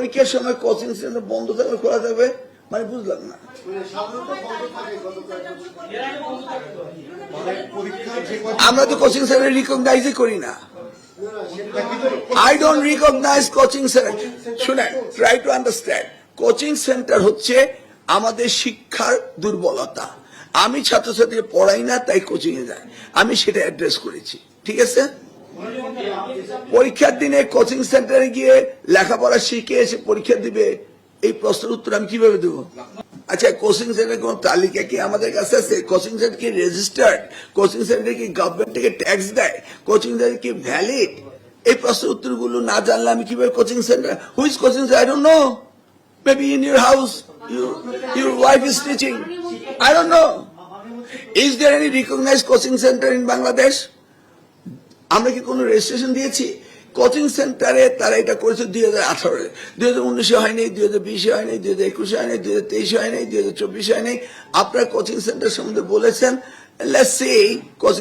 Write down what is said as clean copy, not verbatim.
পরীক্ষার সময় coaching centre বন্ধ থাকবে খোলা থাকবে মানে বুঝলাম না। আমরা তো কোচিং সেন্টার রিকগনাইজই করি না। I don't recognize coaching center. শুনেন, try to understand. Coaching centre হচ্ছে আমাদের শিক্ষার দুর্বলতা। আমি ছাত্রছাত্রীকে পড়াই না, তাই কোচিং এ যায়, আমি সেটা অ্যাড্রেস করেছি, ঠিক আছে। পরীক্ষার দিনে কোচিং সেন্টারে গিয়ে লেখাপড়া শিখে এসে পরীক্ষা দিবে, এই প্রশ্নের উত্তর আমি কিভাবে দেব? আচ্ছা, কোচিং সেন্টার কোন তালিকা কি আমাদের কাছে আছে? কোচিং সেন্টার কি রেজিস্টার্ড? কোচিং সেন্টার কি গভর্নমেন্ট থেকে ট্যাক্স দেয়? কোচিং সেন্টার কি ভ্যালিড? এই প্রশ্নের উত্তরগুলো না জানলে আমি কিভাবে coaching centre, which coaching centre? I don't know. Maybe in your house, your wife is teaching. I don't know. Is there any recognized coaching center in Bangladesh? আমরা কি কোনো রেজিস্ট্রেশন দিয়েছি? কোচিং সেন্টারে তারা এটা করেছে 2018-এ, 2019-এ হয়নি, 2020-এ হয়নি, 2021-এ হয়নি, 2023-এ হয়নি, 2024-এ হয়নি। আপনার কোচিং সেন্টার সম্বন্ধে বলেছেন, লেটস সে কোচিং